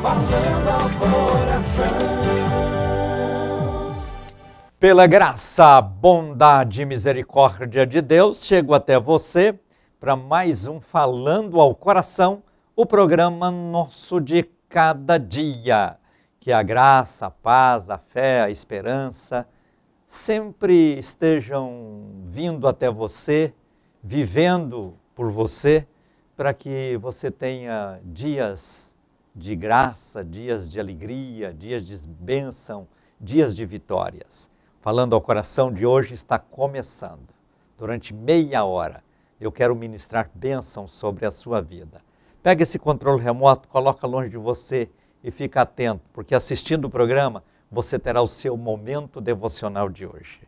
falando ao coração. Pela graça, bondade e misericórdia de Deus, chego até você para mais um Falando ao Coração, o programa nosso de cada dia. Que a graça, a paz, a fé, a esperança sempre estejam vindo até você, vivendo por você, para que você tenha dias de graça, dias de alegria, dias de bênção, dias de vitórias. Falando ao Coração de hoje está começando. Durante meia hora eu quero ministrar bênção sobre a sua vida. Pega esse controle remoto, coloca longe de você e fica atento, porque assistindo o programa você terá o seu momento devocional de hoje.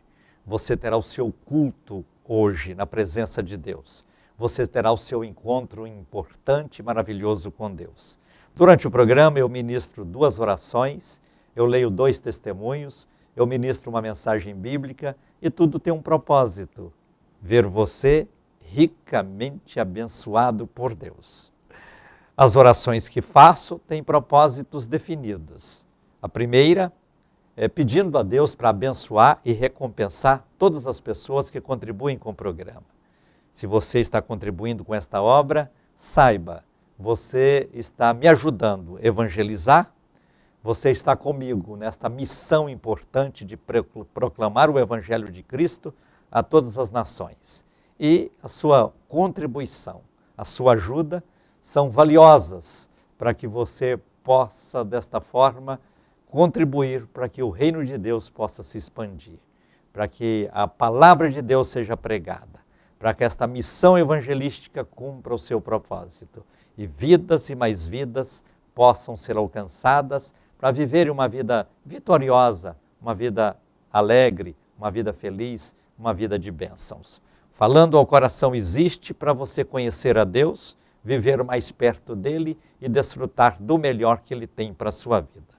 Você terá o seu culto hoje na presença de Deus. Você terá o seu encontro importante e maravilhoso com Deus. Durante o programa eu ministro 2 orações, eu leio 2 testemunhos, eu ministro uma mensagem bíblica e tudo tem um propósito: ver você ricamente abençoado por Deus. As orações que faço têm propósitos definidos. A primeira é pedindo a Deus para abençoar e recompensar todas as pessoas que contribuem com o programa. Se você está contribuindo com esta obra, saiba, você está me ajudando a evangelizar, você está comigo nesta missão importante de proclamar o Evangelho de Cristo a todas as nações. E a sua contribuição, a sua ajuda são valiosas para que você possa, desta forma, contribuir para que o reino de Deus possa se expandir, para que a palavra de Deus seja pregada, para que esta missão evangelística cumpra o seu propósito e vidas e mais vidas possam ser alcançadas para viver uma vida vitoriosa, uma vida alegre, uma vida feliz, uma vida de bênçãos. Falando ao Coração existe para você conhecer a Deus, viver mais perto dele e desfrutar do melhor que ele tem para a sua vida.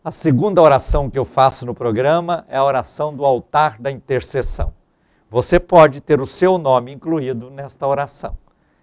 A segunda oração que eu faço no programa é a oração do altar da intercessão. Você pode ter o seu nome incluído nesta oração.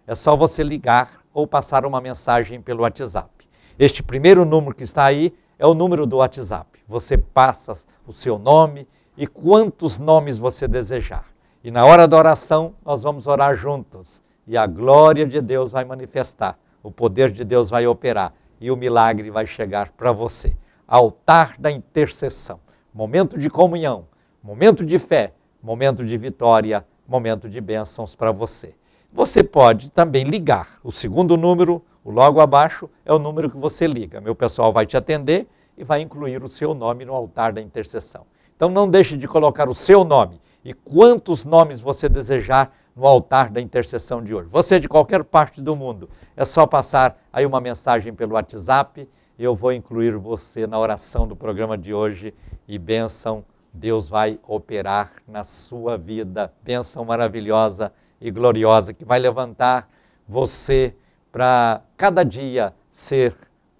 É só você ligar ou passar uma mensagem pelo WhatsApp. Este primeiro número que está aí é o número do WhatsApp. Você passa o seu nome e quantos nomes você desejar. E na hora da oração nós vamos orar juntos. E a glória de Deus vai manifestar. O poder de Deus vai operar. E o milagre vai chegar para você. Altar da intercessão. Momento de comunhão. Momento de fé. Momento de vitória, momento de bênçãos para você. Você pode também ligar. O segundo número, o logo abaixo, é o número que você liga. Meu pessoal vai te atender e vai incluir o seu nome no altar da intercessão. Então não deixe de colocar o seu nome e quantos nomes você desejar no altar da intercessão de hoje. Você de qualquer parte do mundo, é só passar aí uma mensagem pelo WhatsApp e eu vou incluir você na oração do programa de hoje e bênção. Deus vai operar na sua vida, bênção maravilhosa e gloriosa que vai levantar você para cada dia ser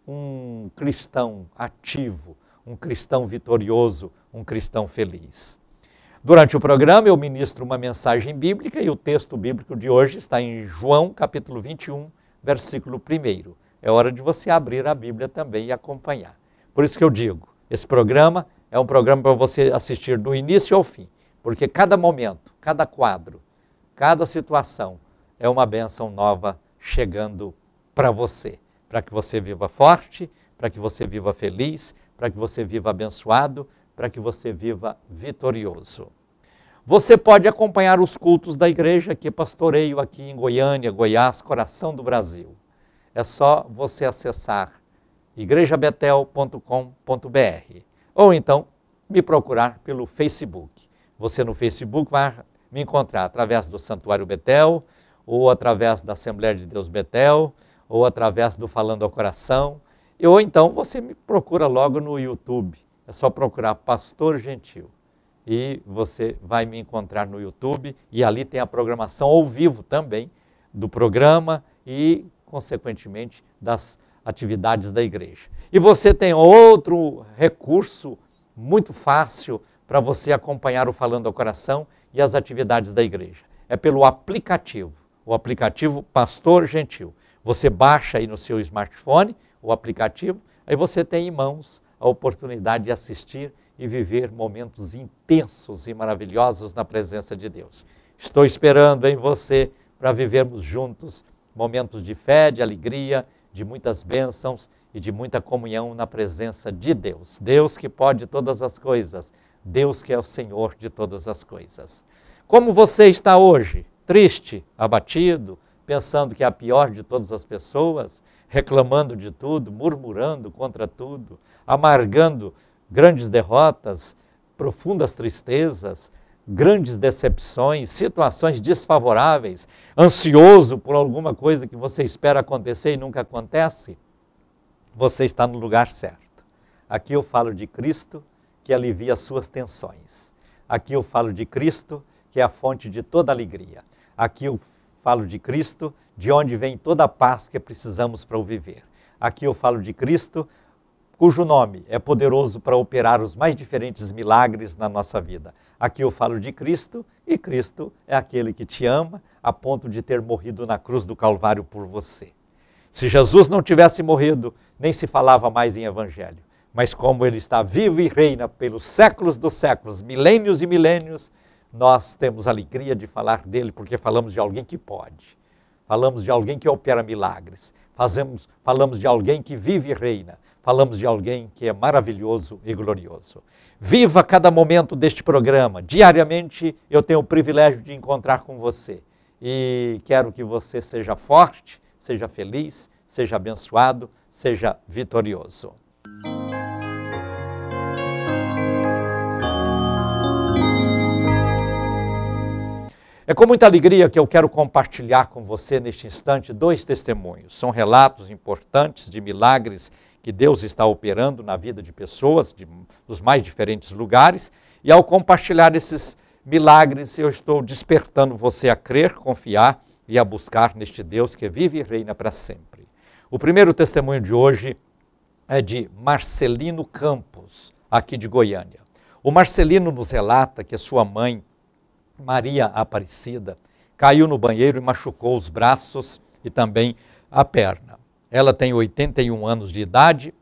um cristão ativo, um cristão vitorioso, um cristão feliz. Durante o programa eu ministro uma mensagem bíblica e o texto bíblico de hoje está em João capítulo 21, versículo 1. É hora de você abrir a Bíblia também e acompanhar. Por isso que eu digo, esse programa é um programa para você assistir do início ao fim, porque cada momento, cada quadro, cada situação é uma bênção nova chegando para você, para que você viva forte, para que você viva feliz, para que você viva abençoado, para que você viva vitorioso. Você pode acompanhar os cultos da igreja que pastoreio aqui em Goiânia, Goiás, coração do Brasil. É só você acessar igrejabetel.com.br. Ou então, me procurar pelo Facebook. Você no Facebook vai me encontrar através do Santuário Betel, ou através da Assembleia de Deus Betel, ou através do Falando ao Coração. Ou então você me procura logo no YouTube. É só procurar Pastor Gentil. E você vai me encontrar no YouTube. E ali tem a programação ao vivo também do programa e, consequentemente, das atividades da igreja. E você tem outro recurso muito fácil para você acompanhar o Falando ao Coração e as atividades da igreja. É pelo aplicativo, o aplicativo Pastor Gentil. Você baixa aí no seu smartphone o aplicativo, Aí você tem em mãos a oportunidade de assistir e viver momentos intensos e maravilhosos na presença de Deus. Estou esperando em você para vivermos juntos momentos de fé, de alegria, de muitas bênçãos e de muita comunhão na presença de Deus. Deus que pode todas as coisas, Deus que é o Senhor de todas as coisas. Como você está hoje? Triste, abatido, pensando que é a pior de todas as pessoas, reclamando de tudo, murmurando contra tudo, amargando grandes derrotas, profundas tristezas, grandes decepções, situações desfavoráveis, ansioso por alguma coisa que você espera acontecer e nunca acontece? Você está no lugar certo. Aqui eu falo de Cristo, que alivia as suas tensões. Aqui eu falo de Cristo, que é a fonte de toda alegria. Aqui eu falo de Cristo, de onde vem toda a paz que precisamos para o viver. Aqui eu falo de Cristo, cujo nome é poderoso para operar os mais diferentes milagres na nossa vida. Aqui eu falo de Cristo, e Cristo é aquele que te ama a ponto de ter morrido na cruz do Calvário por você. Se Jesus não tivesse morrido, nem se falava mais em evangelho. Mas como ele está vivo e reina pelos séculos dos séculos, milênios e milênios, nós temos alegria de falar dele, porque falamos de alguém que pode. Falamos de alguém que opera milagres. Falamos de alguém que vive e reina. Falamos de alguém que é maravilhoso e glorioso. Viva cada momento deste programa. Diariamente eu tenho o privilégio de encontrar com você. E quero que você seja forte, seja feliz, seja abençoado, seja vitorioso. É com muita alegria que eu quero compartilhar com você neste instante 2 testemunhos. São relatos importantes de milagres que Deus está operando na vida de pessoas dos mais diferentes lugares. E ao compartilhar esses milagres, eu estou despertando você a crer, confiar e a buscar neste Deus que vive e reina para sempre. O primeiro testemunho de hoje é de Marcelino Campos, aqui de Goiânia. O Marcelino nos relata que a sua mãe, Maria Aparecida, caiu no banheiro e machucou os braços e também a perna. Ela tem 81 anos de idade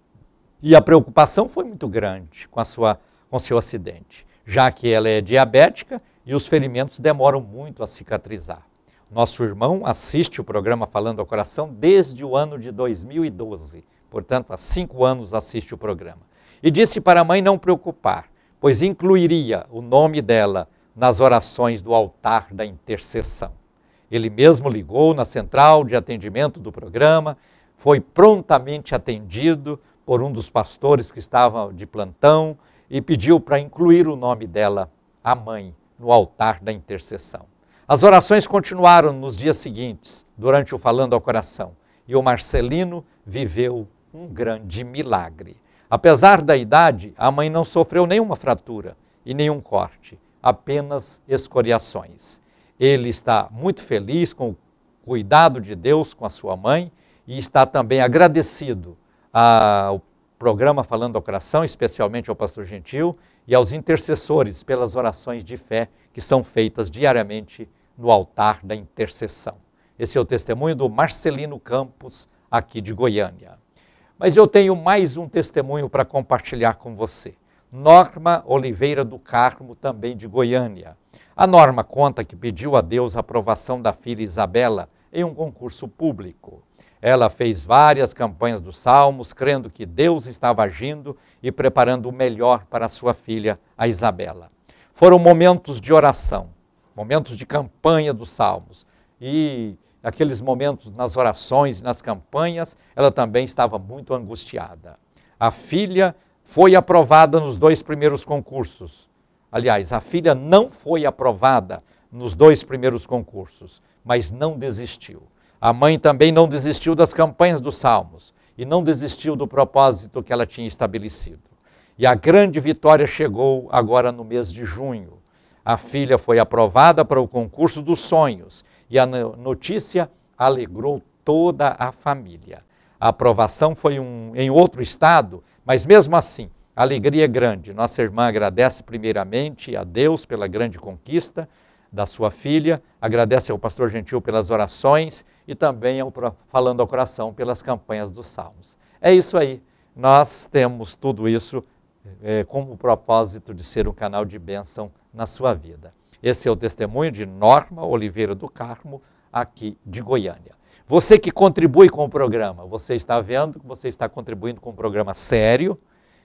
e a preocupação foi muito grande com seu acidente, já que ela é diabética e os ferimentos demoram muito a cicatrizar. Nosso irmão assiste o programa Falando ao Coração desde o ano de 2012, portanto, há 5 anos assiste o programa. E disse para a mãe não preocupar, pois incluiria o nome dela nas orações do altar da intercessão. Ele mesmo ligou na central de atendimento do programa, foi prontamente atendido por um dos pastores que estava de plantão e pediu para incluir o nome dela, a mãe, no altar da intercessão. As orações continuaram nos dias seguintes, durante o Falando ao Coração, e o Marcelino viveu um grande milagre. Apesar da idade, a mãe não sofreu nenhuma fratura e nenhum corte, apenas escoriações. Ele está muito feliz com o cuidado de Deus com a sua mãe e está também agradecido ao programa Falando ao Coração, especialmente ao pastor Gentil e aos intercessores pelas orações de fé que são feitas diariamente no altar da intercessão. Esse é o testemunho do Marcelino Campos, aqui de Goiânia. Mas eu tenho mais um testemunho para compartilhar com você. Norma Oliveira do Carmo, também de Goiânia. A Norma conta que pediu a Deus a aprovação da filha Isabela em um concurso público. Ela fez várias campanhas dos salmos, crendo que Deus estava agindo e preparando o melhor para a sua filha, a Isabela. Foram momentos de oração, momentos de campanha dos salmos. E aqueles momentos nas orações e nas campanhas, ela também estava muito angustiada. A filha foi aprovada nos 2 primeiros concursos. Aliás, a filha não foi aprovada nos 2 primeiros concursos, mas não desistiu. A mãe também não desistiu das campanhas dos salmos e não desistiu do propósito que ela tinha estabelecido. E a grande vitória chegou agora no mês de junho. A filha foi aprovada para o concurso dos sonhos e a notícia alegrou toda a família. A aprovação foi em outro estado, mas mesmo assim, a alegria é grande. Nossa irmã agradece primeiramente a Deus pela grande conquista da sua filha, agradece ao pastor Gentil pelas orações e também Falando ao Coração pelas campanhas dos salmos. É isso aí. nós temos tudo isso com o propósito de ser um canal de bênção na sua vida. Esse é o testemunho de Norma Oliveira do Carmo, aqui de Goiânia. Você que contribui com o programa, você está vendo que você está contribuindo com um programa sério,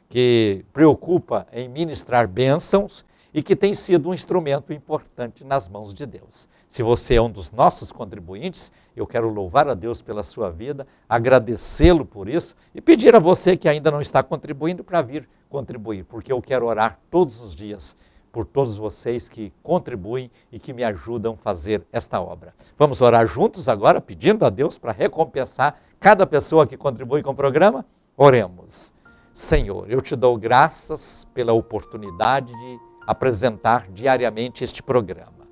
que preocupa em ministrar bênçãos e que tem sido um instrumento importante nas mãos de Deus. Se você é um dos nossos contribuintes, eu quero louvar a Deus pela sua vida, agradecê-lo por isso e pedir a você que ainda não está contribuindo para vir contribuir, porque eu quero orar todos os dias por todos vocês que contribuem e que me ajudam a fazer esta obra. Vamos orar juntos agora, pedindo a Deus para recompensar cada pessoa que contribui com o programa? Oremos. Senhor, eu te dou graças pela oportunidade de apresentar diariamente este programa.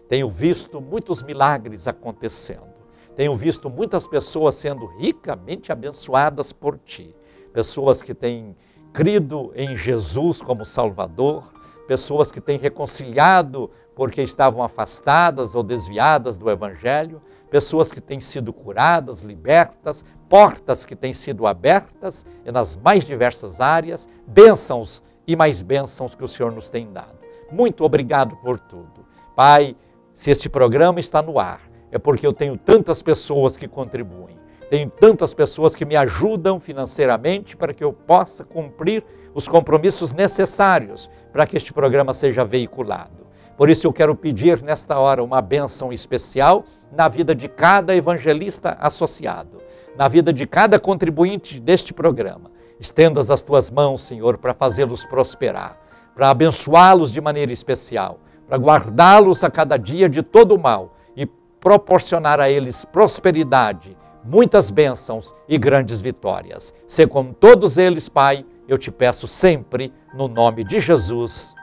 Tenho visto muitos milagres acontecendo. Tenho visto muitas pessoas sendo ricamente abençoadas por ti. Pessoas que têm crido em Jesus como Salvador, pessoas que têm reconciliado porque estavam afastadas ou desviadas do Evangelho, pessoas que têm sido curadas, libertas, portas que têm sido abertas e nas mais diversas áreas, bênçãos e mais bênçãos que o Senhor nos tem dado. Muito obrigado por tudo. Pai, se este programa está no ar, é porque eu tenho tantas pessoas que contribuem. Tenho tantas pessoas que me ajudam financeiramente para que eu possa cumprir os compromissos necessários para que este programa seja veiculado. Por isso eu quero pedir nesta hora uma bênção especial na vida de cada evangelista associado, na vida de cada contribuinte deste programa. Estendas as tuas mãos, Senhor, para fazê-los prosperar, para abençoá-los de maneira especial, para guardá-los a cada dia de todo o mal e proporcionar a eles prosperidade, muitas bênçãos e grandes vitórias. Sê com todos eles, Pai, eu te peço sempre, no nome de Jesus.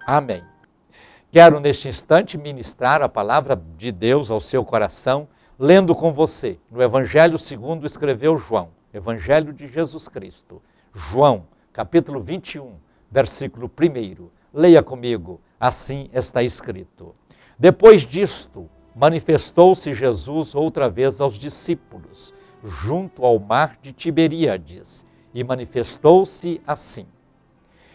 Amém. Quero neste instante ministrar a palavra de Deus ao seu coração, lendo com você no Evangelho segundo escreveu João, Evangelho de Jesus Cristo. João, capítulo 21, versículo 1. Leia comigo, assim está escrito. Depois disto, manifestou-se Jesus outra vez aos discípulos, junto ao mar de Tiberíades, e manifestou-se assim.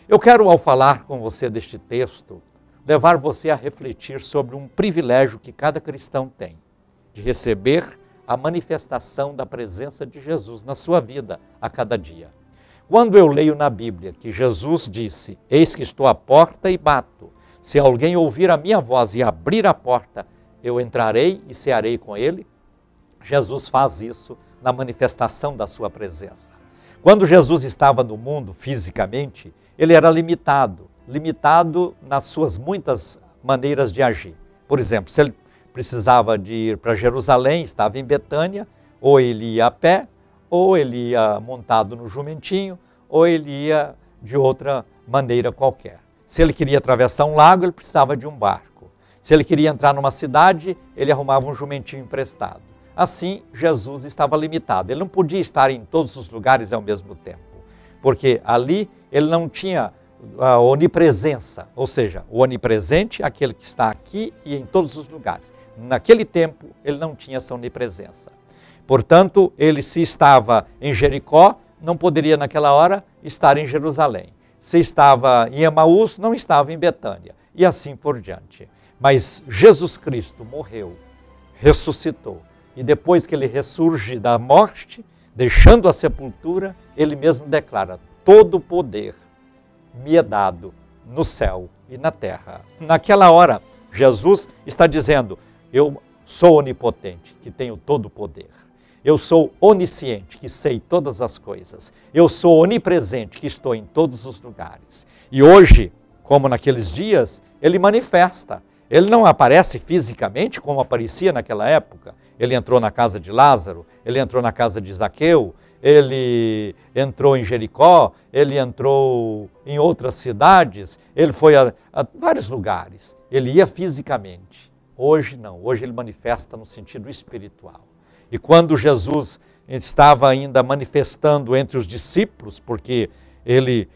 Eu quero, ao falar com você deste texto, levar você a refletir sobre um privilégio que cada cristão tem, de receber a manifestação da presença de Jesus na sua vida a cada dia. Quando eu leio na Bíblia que Jesus disse, eis que estou à porta e bato, se alguém ouvir a minha voz e abrir a porta, eu entrarei e cearei com ele. Jesus faz isso na manifestação da sua presença. Quando Jesus estava no mundo fisicamente, ele era limitado nas suas muitas maneiras de agir. Por exemplo, se ele precisava de ir para Jerusalém, estava em Betânia, ou ele ia a pé, ou ele ia montado no jumentinho, ou ele ia de outra maneira qualquer. Se ele queria atravessar um lago, ele precisava de um barco. Se ele queria entrar numa cidade, ele arrumava um jumentinho emprestado. Assim, Jesus estava limitado. Ele não podia estar em todos os lugares ao mesmo tempo, porque ali ele não tinha a onipresença, ou seja, o onipresente, aquele que está aqui e em todos os lugares. Naquele tempo, ele não tinha essa onipresença. Portanto, ele se estava em Jericó, não poderia naquela hora estar em Jerusalém. Se estava em Emaús, não estava em Betânia, e assim por diante. Mas Jesus Cristo morreu, ressuscitou, e depois que ele ressurge da morte, deixando a sepultura, ele mesmo declara, todo o poder me é dado no céu e na terra. Naquela hora, Jesus está dizendo, eu sou onipotente, que tenho todo o poder. Eu sou onisciente, que sei todas as coisas. Eu sou onipresente, que estou em todos os lugares. E hoje, como naqueles dias, ele manifesta. Ele não aparece fisicamente como aparecia naquela época. Ele entrou na casa de Lázaro, ele entrou na casa de Zaqueu, ele entrou em Jericó, ele entrou em outras cidades, ele foi a vários lugares. Ele ia fisicamente. Hoje não, hoje ele manifesta no sentido espiritual. E quando Jesus estava ainda manifestando entre os discípulos, porque ele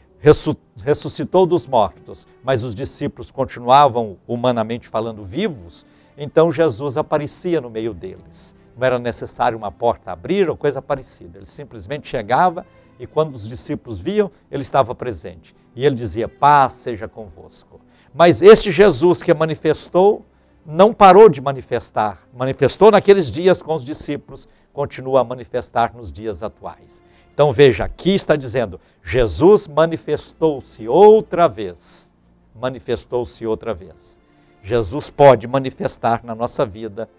ressuscitou dos mortos, mas os discípulos continuavam humanamente falando vivos, então Jesus aparecia no meio deles. Não era necessário uma porta abrir ou coisa parecida. Ele simplesmente chegava e quando os discípulos viam, ele estava presente. E ele dizia, paz seja convosco. Mas este Jesus que manifestou, não parou de manifestar. Manifestou naqueles dias com os discípulos, continua a manifestar nos dias atuais. Então veja, aqui está dizendo, Jesus manifestou-se outra vez. Manifestou-se outra vez. Jesus pode manifestar na nossa vida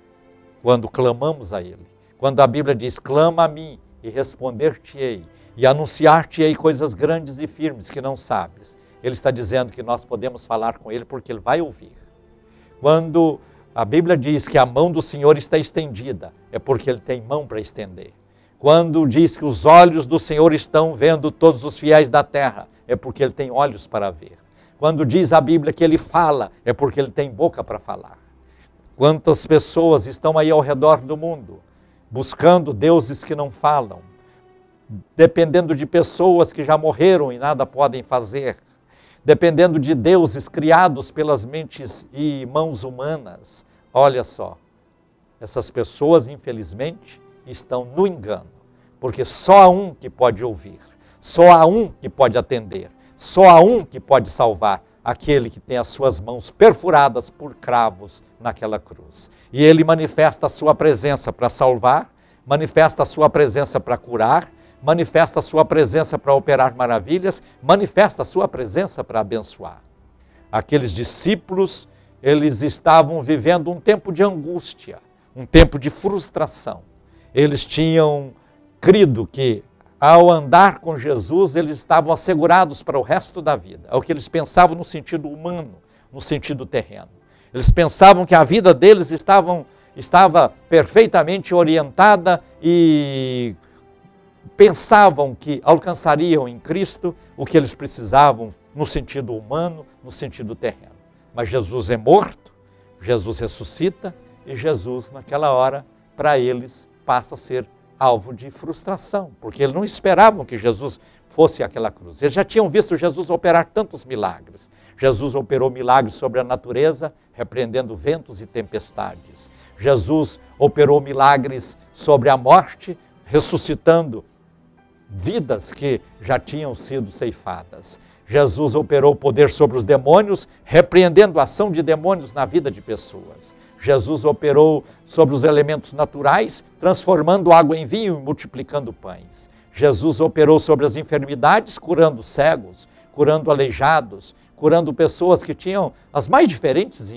quando clamamos a Ele. Quando a Bíblia diz, clama a mim e responder-te-ei, e anunciar-te-ei coisas grandes e firmes que não sabes. Ele está dizendo que nós podemos falar com Ele porque Ele vai ouvir. Quando a Bíblia diz que a mão do Senhor está estendida, é porque Ele tem mão para estender. Quando diz que os olhos do Senhor estão vendo todos os fiéis da terra, é porque Ele tem olhos para ver. Quando diz a Bíblia que Ele fala, é porque Ele tem boca para falar. Quantas pessoas estão aí ao redor do mundo, buscando deuses que não falam, dependendo de pessoas que já morreram e nada podem fazer, dependendo de deuses criados pelas mentes e mãos humanas. Olha só, essas pessoas, infelizmente, estão no engano, porque só há um que pode ouvir, só há um que pode atender, só há um que pode salvar, aquele que tem as suas mãos perfuradas por cravos naquela cruz. E ele manifesta a sua presença para salvar, manifesta a sua presença para curar, manifesta a sua presença para operar maravilhas, manifesta a sua presença para abençoar. Aqueles discípulos, eles estavam vivendo um tempo de angústia, um tempo de frustração. Eles tinham crido que ao andar com Jesus, eles estavam assegurados para o resto da vida. É o que eles pensavam no sentido humano, no sentido terreno. Eles pensavam que a vida deles estava perfeitamente orientada e pensavam que alcançariam em Cristo o que eles precisavam no sentido humano, no sentido terreno. Mas Jesus é morto, Jesus ressuscita e Jesus, naquela hora, para eles, passa a ser alvo de frustração, porque eles não esperavam que Jesus fosse àquela cruz. Eles já tinham visto Jesus operar tantos milagres. Jesus operou milagres sobre a natureza, repreendendo ventos e tempestades. Jesus operou milagres sobre a morte, ressuscitando vidas que já tinham sido ceifadas. Jesus operou poder sobre os demônios, repreendendo a ação de demônios na vida de pessoas. Jesus operou sobre os elementos naturais, transformando água em vinho e multiplicando pães. Jesus operou sobre as enfermidades, curando cegos, curando aleijados, curando pessoas que tinham as mais diferentes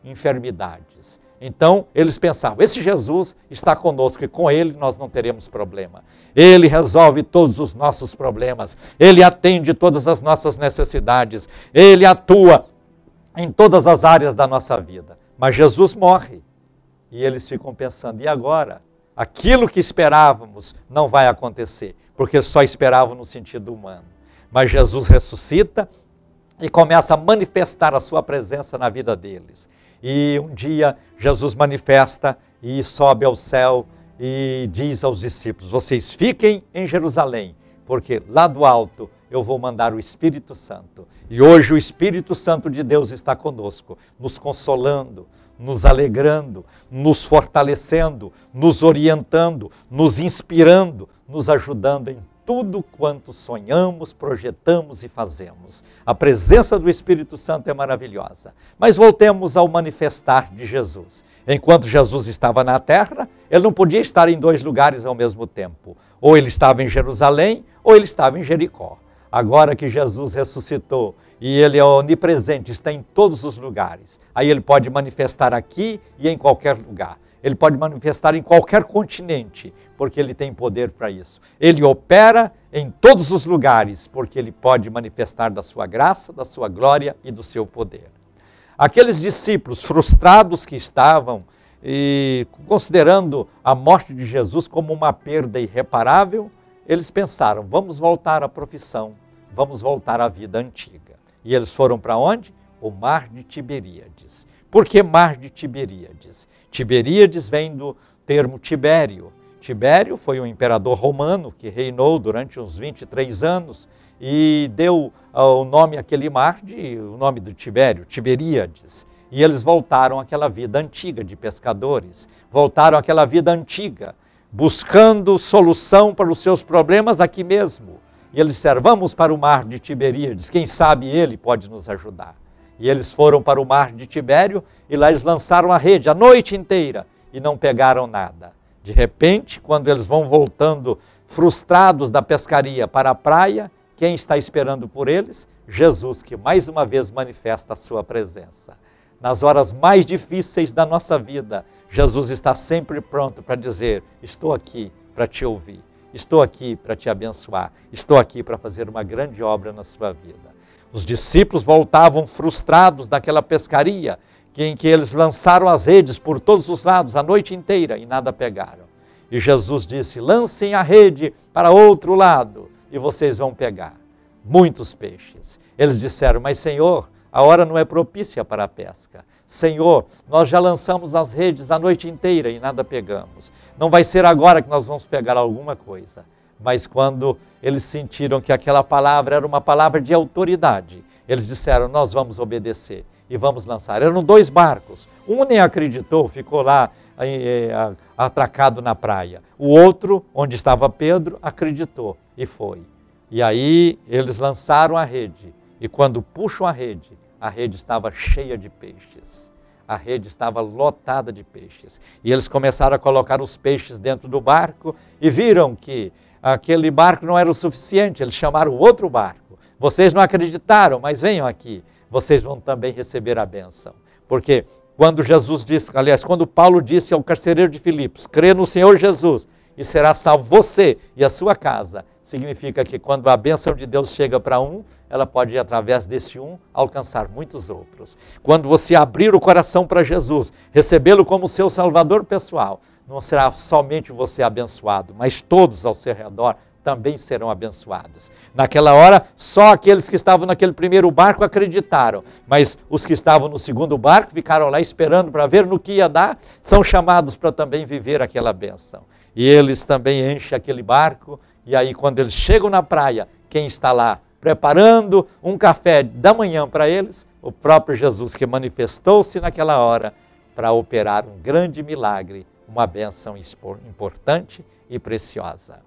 enfermidades. Então, eles pensavam, esse Jesus está conosco e com ele nós não teremos problema. Ele resolve todos os nossos problemas, ele atende todas as nossas necessidades, ele atua em todas as áreas da nossa vida. Mas Jesus morre e eles ficam pensando, e agora? Aquilo que esperávamos não vai acontecer, porque eles só esperavam no sentido humano. Mas Jesus ressuscita e começa a manifestar a sua presença na vida deles. E um dia Jesus manifesta e sobe ao céu e diz aos discípulos, vocês fiquem em Jerusalém, porque lá do alto eu vou mandar o Espírito Santo. E hoje o Espírito Santo de Deus está conosco, nos consolando, nos alegrando, nos fortalecendo, nos orientando, nos inspirando, nos ajudando em tudo quanto sonhamos, projetamos e fazemos. A presença do Espírito Santo é maravilhosa. Mas voltemos ao manifestar de Jesus. Enquanto Jesus estava na terra, ele não podia estar em dois lugares ao mesmo tempo. Ou ele estava em Jerusalém, ou ele estava em Jericó. Agora que Jesus ressuscitou e ele é onipresente, está em todos os lugares. Aí ele pode manifestar aqui e em qualquer lugar. Ele pode manifestar em qualquer continente, porque ele tem poder para isso. Ele opera em todos os lugares, porque ele pode manifestar da sua graça, da sua glória e do seu poder. Aqueles discípulos frustrados que estavam e considerando a morte de Jesus como uma perda irreparável, eles pensaram, vamos voltar à profissão, vamos voltar à vida antiga. E eles foram para onde? O Mar de Tiberíades. Por que Mar de Tiberíades? Tiberíades vem do termo Tibério. Tibério foi um imperador romano que reinou durante uns 23 anos e deu o nome àquele mar, o nome do Tibério, Tiberíades. E eles voltaram àquela vida antiga de pescadores, voltaram àquela vida antiga, buscando solução para os seus problemas aqui mesmo. E eles disseram, vamos para o mar de Tiberíades, quem sabe ele pode nos ajudar. E eles foram para o mar de Tibério e lá eles lançaram a rede a noite inteira e não pegaram nada. De repente, quando eles vão voltando frustrados da pescaria para a praia, quem está esperando por eles? Jesus, que mais uma vez manifesta a sua presença. Nas horas mais difíceis da nossa vida, Jesus está sempre pronto para dizer, estou aqui para te ouvir, estou aqui para te abençoar, estou aqui para fazer uma grande obra na sua vida. Os discípulos voltavam frustrados daquela pescaria, em que eles lançaram as redes por todos os lados a noite inteira e nada pegaram. E Jesus disse, lancem a rede para outro lado e vocês vão pegar muitos peixes. Eles disseram, mas Senhor, a hora não é propícia para a pesca. Senhor, nós já lançamos as redes a noite inteira e nada pegamos. Não vai ser agora que nós vamos pegar alguma coisa. Mas quando eles sentiram que aquela palavra era uma palavra de autoridade, eles disseram, nós vamos obedecer e vamos lançar. Eram 2 barcos, um nem acreditou, ficou lá atracado na praia. O outro, onde estava Pedro, acreditou e foi. E aí eles lançaram a rede e quando puxam a rede estava cheia de peixes. A rede estava lotada de peixes. E eles começaram a colocar os peixes dentro do barco e viram que aquele barco não era o suficiente, eles chamaram outro barco. Vocês não acreditaram, mas venham aqui, vocês vão também receber a bênção. Porque quando Jesus disse, aliás, quando Paulo disse ao carcereiro de Filipos, crê no Senhor Jesus e será salvo você e a sua casa, significa que quando a bênção de Deus chega para um, ela pode ir através desse um alcançar muitos outros. Quando você abrir o coração para Jesus, recebê-lo como seu salvador pessoal, não será somente você abençoado, mas todos ao seu redor também serão abençoados. Naquela hora, só aqueles que estavam naquele primeiro barco acreditaram, mas os que estavam no segundo barco ficaram lá esperando para ver no que ia dar, são chamados para também viver aquela bênção. E eles também enchem aquele barco, e aí quando eles chegam na praia, quem está lá preparando um café da manhã para eles? O próprio Jesus, que manifestou-se naquela hora para operar um grande milagre, uma bênção importante e preciosa.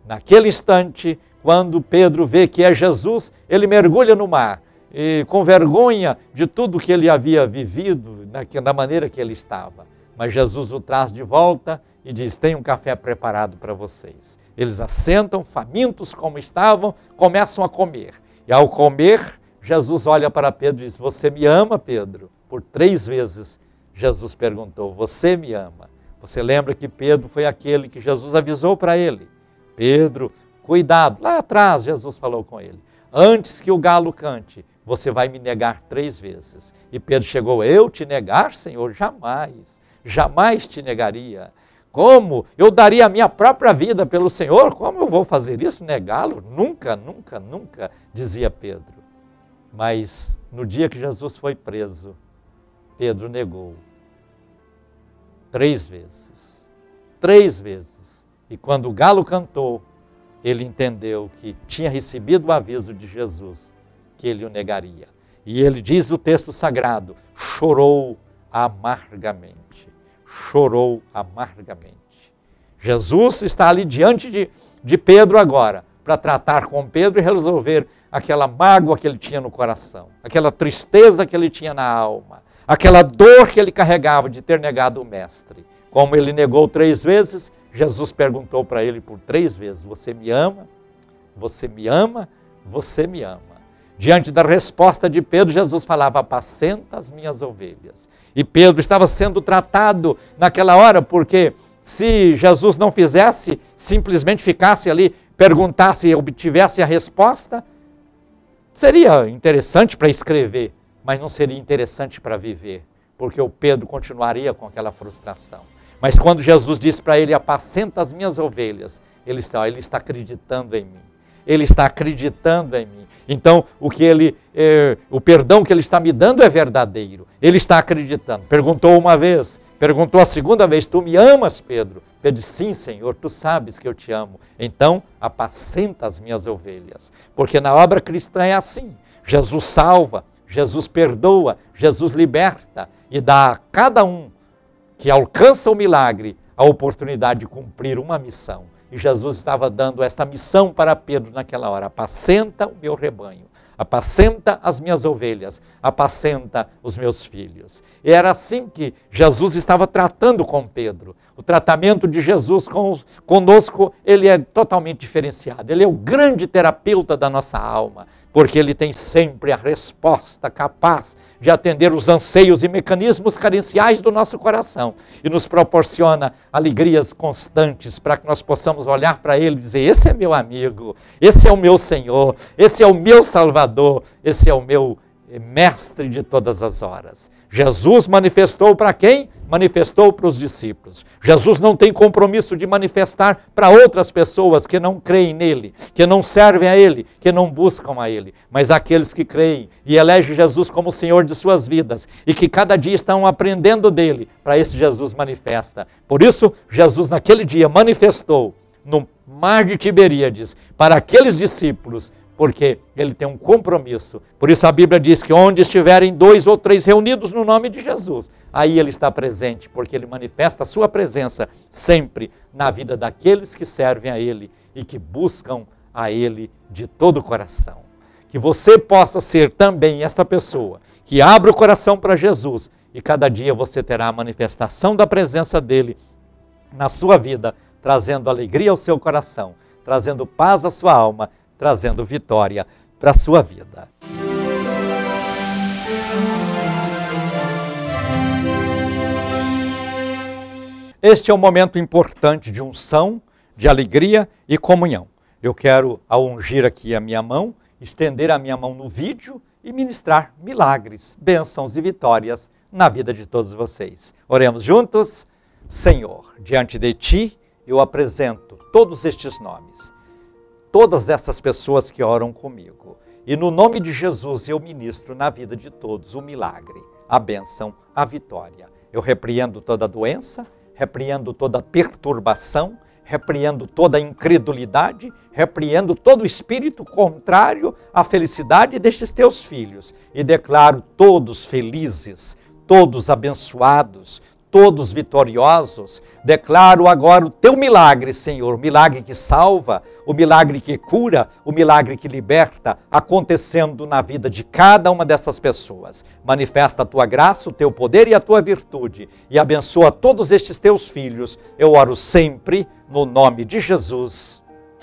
Naquele instante, quando Pedro vê que é Jesus, ele mergulha no mar, e com vergonha de tudo que ele havia vivido, da maneira que ele estava. Mas Jesus o traz de volta e diz, tem um café preparado para vocês. Eles assentam, famintos como estavam, começam a comer. E ao comer, Jesus olha para Pedro e diz, você me ama, Pedro? Por 3 vezes Jesus perguntou, você me ama? Você lembra que Pedro foi aquele que Jesus avisou para ele? Pedro, cuidado. Lá atrás Jesus falou com ele, antes que o galo cante, você vai me negar 3 vezes. E Pedro chegou, eu te negar, Senhor? Jamais, jamais te negaria. Como? Eu daria a minha própria vida pelo Senhor? Como eu vou fazer isso? Negá-lo? Nunca, nunca, nunca, dizia Pedro. Mas no dia que Jesus foi preso, Pedro negou 3 vezes. 3 vezes. E quando o galo cantou, ele entendeu que tinha recebido o aviso de Jesus, que ele o negaria. E ele diz o texto sagrado, chorou amargamente. Chorou amargamente. Jesus está ali diante de Pedro agora, para tratar com Pedro e resolver aquela mágoa que ele tinha no coração, aquela tristeza que ele tinha na alma, aquela dor que ele carregava de ter negado o mestre. Como ele negou 3 vezes, Jesus perguntou para ele por 3 vezes, você me ama? Você me ama? Você me ama? Diante da resposta de Pedro, Jesus falava, apacenta as minhas ovelhas. E Pedro estava sendo tratado naquela hora, porque se Jesus não fizesse, simplesmente ficasse ali, perguntasse e obtivesse a resposta, seria interessante para escrever, mas não seria interessante para viver, porque o Pedro continuaria com aquela frustração. Mas quando Jesus disse para ele, apacenta as minhas ovelhas, ele está acreditando em mim. Ele está acreditando em mim. Então, o perdão que ele está me dando é verdadeiro. Ele está acreditando. Perguntou uma vez, perguntou a segunda vez, tu me amas, Pedro? Pedro disse, sim, Senhor, tu sabes que eu te amo. Então, apacenta as minhas ovelhas. Porque na obra cristã é assim. Jesus salva, Jesus perdoa, Jesus liberta e dá a cada um que alcança o milagre a oportunidade de cumprir uma missão. E Jesus estava dando esta missão para Pedro naquela hora: apacenta o meu rebanho, apacenta as minhas ovelhas, apacenta os meus filhos. E era assim que Jesus estava tratando com Pedro. O tratamento de Jesus conosco, ele é totalmente diferenciado. Ele é o grande terapeuta da nossa alma, porque ele tem sempre a resposta capaz de atender os anseios e mecanismos carenciais do nosso coração e nos proporciona alegrias constantes para que nós possamos olhar para ele e dizer: esse é meu amigo, esse é o meu Senhor, esse é o meu Salvador, esse é o meu mestre de todas as horas. Jesus manifestou para quem? Manifestou para os discípulos. Jesus não tem compromisso de manifestar para outras pessoas que não creem nele, que não servem a ele, que não buscam a ele. Mas aqueles que creem e elegem Jesus como Senhor de suas vidas e que cada dia estão aprendendo dele, para esse Jesus manifesta. Por isso, Jesus naquele dia manifestou no mar de Tiberíades para aqueles discípulos, porque ele tem um compromisso. Por isso a Bíblia diz que onde estiverem 2 ou 3 reunidos no nome de Jesus, aí ele está presente, porque ele manifesta a sua presença sempre na vida daqueles que servem a ele e que buscam a ele de todo o coração. Que você possa ser também esta pessoa que abre o coração para Jesus e cada dia você terá a manifestação da presença dele na sua vida, trazendo alegria ao seu coração, trazendo paz à sua alma, trazendo vitória para a sua vida. Este é um momento importante de unção, de alegria e comunhão. Eu quero, ao ungir aqui a minha mão, estender a minha mão no vídeo e ministrar milagres, bênçãos e vitórias na vida de todos vocês. Oremos juntos. Senhor, diante de Ti eu apresento todos estes nomes, todas estas pessoas que oram comigo. E no nome de Jesus eu ministro na vida de todos o milagre, a bênção, a vitória. Eu repreendo toda doença, repreendo toda perturbação, repreendo toda incredulidade, repreendo todo espírito contrário à felicidade destes teus filhos. E declaro todos felizes, todos abençoados, todos vitoriosos. Declaro agora o teu milagre, Senhor, o milagre que salva, o milagre que cura, o milagre que liberta, acontecendo na vida de cada uma dessas pessoas. Manifesta a tua graça, o teu poder e a tua virtude e abençoa todos estes teus filhos. Eu oro sempre no nome de Jesus.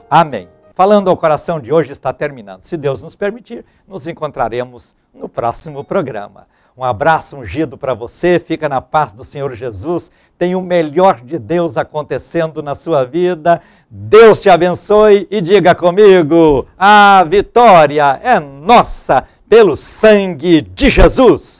Amém. Falando ao coração de hoje está terminando. Se Deus nos permitir, nos encontraremos no próximo programa. Um abraço ungido para você, fica na paz do Senhor Jesus, tem o melhor de Deus acontecendo na sua vida. Deus te abençoe e diga comigo: a vitória é nossa pelo sangue de Jesus.